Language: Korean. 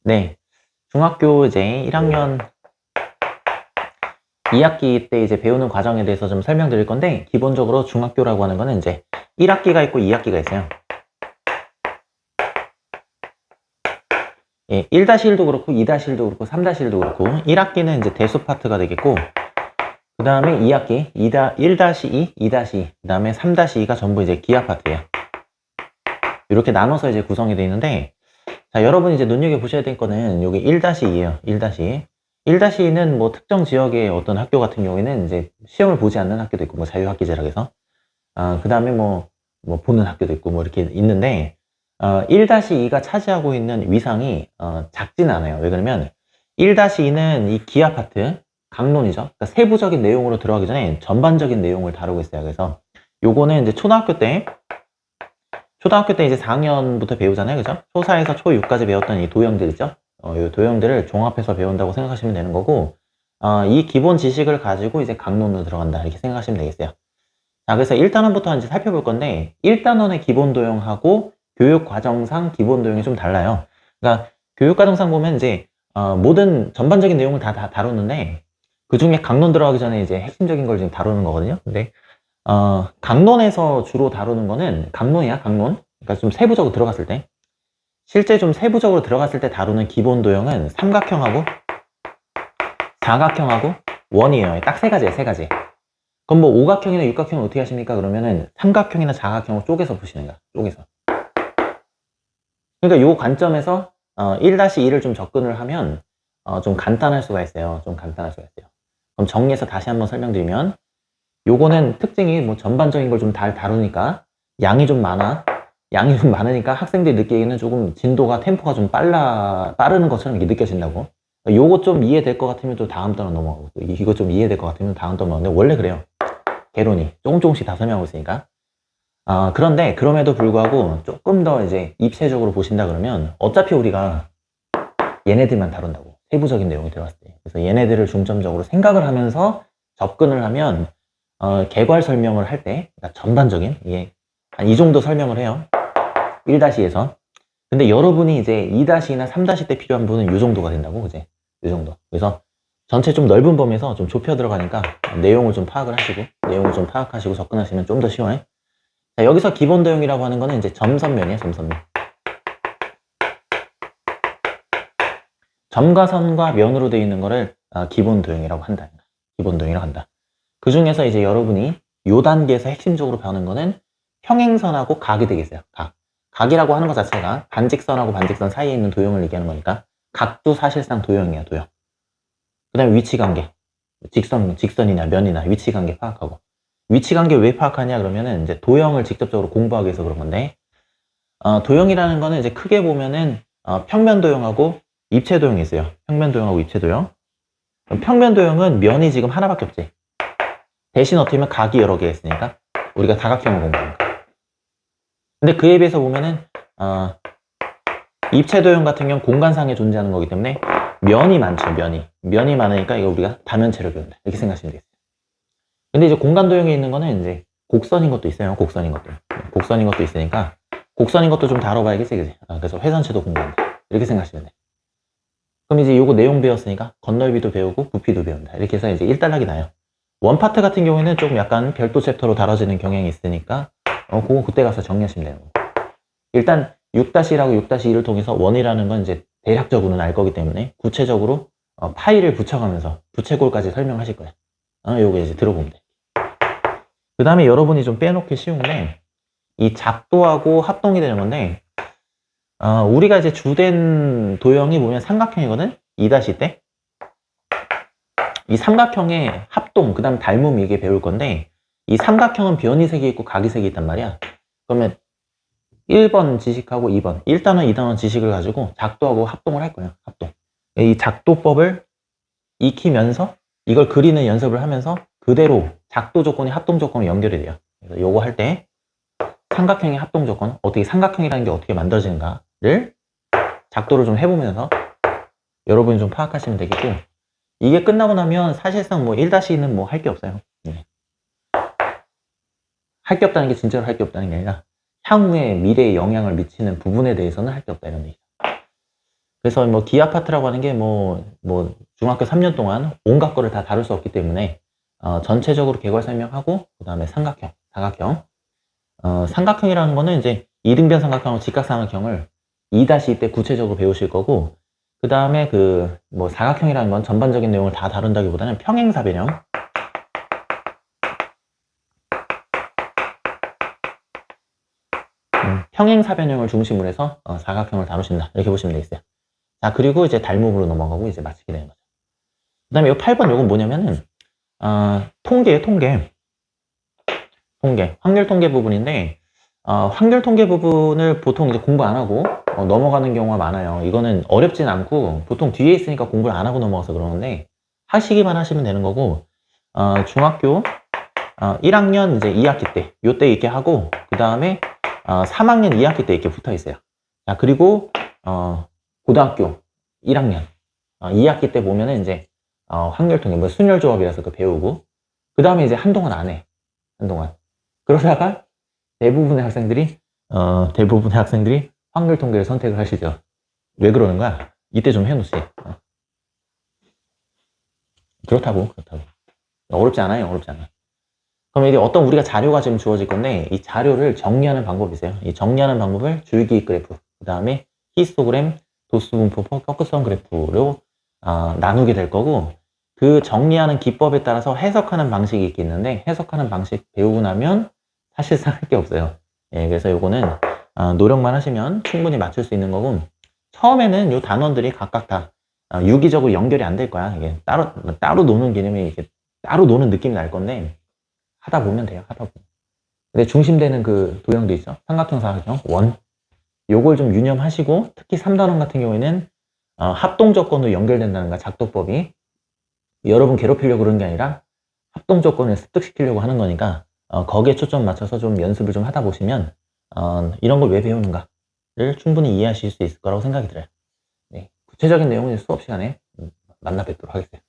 네. 중학교 이제 1학년 2학기 때 이제 배우는 과정에 대해서 좀 설명드릴 건데, 기본적으로 중학교라고 하는 거는 이제 1학기가 있고 2학기가 있어요. 예, 1-1도 그렇고 2-1도 그렇고 3-1도 그렇고 1학기는 이제 대수 파트가 되겠고, 그 다음에 2학기 1-2, 2-2, 그 다음에 3-2가 전부 이제 기하 파트예요. 이렇게 나눠서 이제 구성이 되어 있는데, 자, 여러분이 이제 눈여겨보셔야 될 거는 여기 1-2예요. 1-2. 1-2는 뭐 특정 지역의 어떤 학교 같은 경우에는 이제 시험을 보지 않는 학교도 있고, 뭐 자유학기제라고 그 다음에 뭐 보는 학교도 있고, 뭐 이렇게 있는데, 1-2가 차지하고 있는 위상이, 작지는 않아요. 왜 그러면 1-2는 이 기하 파트, 강론이죠. 그러니까 세부적인 내용으로 들어가기 전에 전반적인 내용을 다루고 있어요. 그래서 요거는 이제 초등학교 때 이제 4학년부터 배우잖아요. 그죠? 초4에서 초6까지 배웠던 이 도형들 있죠? 이 도형들을 종합해서 배운다고 생각하시면 되는 거고, 이 기본 지식을 가지고 이제 강론으로 들어간다. 이렇게 생각하시면 되겠어요. 자, 그래서 1단원부터 이제 살펴볼 건데, 1단원의 기본 도형하고 교육과정상 기본 도형이 좀 달라요. 그러니까 교육과정상 보면 이제, 모든 전반적인 내용을 다 다루는데, 그 중에 강론 들어가기 전에 이제 핵심적인 걸 지금 다루는 거거든요. 근데 강론에서 주로 다루는 거는 강론이야, 강론. 그러니까 좀 세부적으로 들어갔을 때. 실제 좀 세부적으로 들어갔을 때 다루는 기본 도형은 삼각형하고 사각형하고 원이에요. 딱 세 가지예요, 세 가지. 그럼 뭐 오각형이나 육각형은 어떻게 하십니까? 그러면은 삼각형이나 사각형을 쪼개서 푸시는 거야, 쪼개서. 그러니까 요 관점에서 1-2를 좀 접근을 하면 좀 간단할 수가 있어요. 좀 간단할 수가 있어요. 그럼 정리해서 다시 한번 설명드리면, 요거는 특징이 뭐 전반적인 걸 좀 다루니까 양이 좀 많아. 양이 좀 많으니까 학생들이 느끼기에는 조금 진도가 템포가 좀 빠르는 것처럼 이렇게 느껴진다고. 요거 좀 이해될 것 같으면 또 다음 단원 넘어가고, 또 이거 좀 이해될 것 같으면 다음 단원 넘어가는데, 원래 그래요. 개론이 조금씩 다 설명하고 있으니까. 그런데 그럼에도 불구하고 조금 더 이제 입체적으로 보신다 그러면 어차피 우리가 얘네들만 다룬다고, 세부적인 내용이 들어갔을 때. 그래서 얘네들을 중점적으로 생각을 하면서 접근을 하면 개괄 설명을 할 때, 그러니까 전반적인, 한 이 정도 설명을 해요. 1-에서. 근데 여러분이 이제 2-나 3- 때 필요한 분은 이 정도가 된다고, 그제? 이 정도. 그래서 전체 좀 넓은 범위에서 좀 좁혀 들어가니까 내용을 좀 파악하시고 접근하시면 좀 더 쉬워요. 자, 여기서 기본 도형이라고 하는 거는 이제 점선면이에요, 점선면. 점과 선과 면으로 되어 있는 거를 기본 도형이라고 한다. 기본 도형이라고 한다. 그 중에서 이제 여러분이 요 단계에서 핵심적으로 배우는 거는 평행선하고 각이 되겠어요. 각. 각이라고 하는 것 자체가 반직선하고 반직선 사이에 있는 도형을 얘기하는 거니까 각도 사실상 도형이야, 도형. 그 다음에 위치관계. 직선이나 면이나 위치관계 파악하고. 위치관계 왜 파악하냐 그러면은 이제 도형을 직접적으로 공부하기 위해서 그런 건데, 도형이라는 거는 이제 크게 보면은 평면 도형하고 입체 도형이 있어요. 평면 도형하고 입체 도형. 평면 도형은 면이 지금 하나밖에 없지. 대신 어떻게 보면 각이 여러 개 있으니까 우리가 다각형을 공부하는 거야. 근데 그에 비해서 보면은 입체 도형 같은 경우는 공간상에 존재하는 거기 때문에 면이 많죠. 면이 많으니까 이거 우리가 다면체를 배운다, 이렇게 생각하시면 되겠어요. 근데 이제 공간 도형에 있는 거는 이제 곡선인 것도 있어요. 곡선인 것도 있으니까 곡선인 것도 좀 다뤄봐야겠지, 그지? 그래서 회전체도 공부한다, 이렇게 생각하시면 돼. 그럼 이제 요거 내용 배웠으니까 건널비도 배우고 부피도 배운다, 이렇게 해서 이제 1단락이 나요. 원파트 같은 경우에는 조금 약간 별도 챕터로 다뤄지는 경향이 있으니까 그거 그때 가서 정리하시면 돼요. 일단 6-1하고 6-2를 통해서 원이라는 건 이제 대략적으로는 알 거기 때문에 구체적으로 파일을 붙여가면서 부채꼴까지 설명하실 거예요. 요거 이제 들어보면 돼. 그 다음에 여러분이 좀 빼놓기 쉬운데, 이 작도하고 합동이 되는 건데, 우리가 이제 주된 도형이 보면 삼각형이거든? 2- 때. 이 삼각형의 합동, 그 다음 닮음, 이게 배울 건데, 이 삼각형은 변이 색이 있고 각이 색이 있단 말이야. 그러면 1번 지식하고 2번, 1단원, 2단원 지식을 가지고 작도하고 합동을 할 거예요. 합동. 이 작도법을 익히면서 이걸 그리는 연습을 하면서 그대로 작도 조건이 합동 조건이 연결이 돼요. 그래서 요거 할 때 삼각형의 합동 조건, 어떻게 삼각형이라는 게 어떻게 만들어지는가를 작도를 좀 해보면서 여러분이 좀 파악하시면 되겠고, 이게 끝나고 나면 사실상 뭐 1-2는 뭐 할 게 없어요. 네. 할 게 없다는 게 진짜로 할 게 없다는 게 아니라, 향후에 미래에 영향을 미치는 부분에 대해서는 할 게 없다, 이런 얘기죠. 그 다음에 6-1, 6-2, 1통에서 원이라는 거는 이제 도형을 그래서 뭐 기하 파트라고 하는 게 뭐 중학교 3년 동안 온갖 거를 다 다룰 수 없기 때문에 전체적으로 객관 설명하고 그 다음에 삼각형, 사각형. 삼각형이라는 거는 이제 이등변 삼각형하고 직각삼각형을 2-2 때 구체적으로 배우실 거고, 그 다음에 뭐 사각형이라는 건 전반적인 내용을 다 다룬다기보다는 평행사변형, 평행사변형을 중심으로 해서 사각형을 다루신다, 이렇게 보시면 되겠어요. 자, 그리고 이제 달목으로 넘어가고 이제 마치게 되는 거죠. 그 다음에 이 8번 요건 뭐냐면은 통계예요, 통계. 확률 통계 부분인데, 확률 통계 부분을 보통 이제 공부 안 하고 넘어가는 경우가 많아요. 이거는 어렵진 않고 보통 뒤에 있으니까 공부를 안 하고 넘어가서 그러는데, 하시기만 하시면 되는 거고, 중학교 1학년 이제 2학기 때 요때 이렇게 하고, 그 다음에 3학년 2학기 때 이렇게 붙어 있어요. 자, 그리고 고등학교 1학년 2학기 때 보면은 이제 확률 통계, 뭐 순열 조합이라서 그 배우고, 그 다음에 이제 한동안 안 해. 한동안. 그러다가 대부분의 학생들이 확률 통계를 선택을 하시죠. 왜 그러는 거야? 이때 좀 해놓지. 그렇다고. 어렵지 않아요. 어렵지 않아. 그럼 이게 어떤 우리가 자료가 지금 주어질 건데, 이 자료를 정리하는 방법이 있어요. 이 정리하는 방법을 줄기 그래프, 그 다음에 히스토그램, 도수 분포, 꺾으성 그래프로 나누게 될 거고, 그 정리하는 기법에 따라서 해석하는 방식이 있겠는데, 해석하는 방식 배우고 나면 사실상 할 게 없어요. 예, 그래서 요거는 노력만 하시면 충분히 맞출 수 있는 거고, 처음에는 요 단원들이 각각 다 유기적으로 연결이 안 될 거야. 이게 따로 노는 개념이 이렇게 따로 노는 느낌이 날 건데, 하다 보면 돼요. 하다 보면. 근데 중심되는 그 도형도 있죠. 삼각형, 사각형, 원. 요걸 좀 유념하시고, 특히 3단원 같은 경우에는 합동 조건으로 연결된다는 거, 작도법이. 여러분 괴롭히려고 그런 게 아니라 합동 조건을 습득시키려고 하는 거니까 거기에 초점 맞춰서 좀 연습을 좀 하다 보시면 이런 걸 왜 배우는가를 충분히 이해하실 수 있을 거라고 생각이 들어요. 네, 구체적인 내용은 수업 시간에 만나 뵙도록 하겠습니다.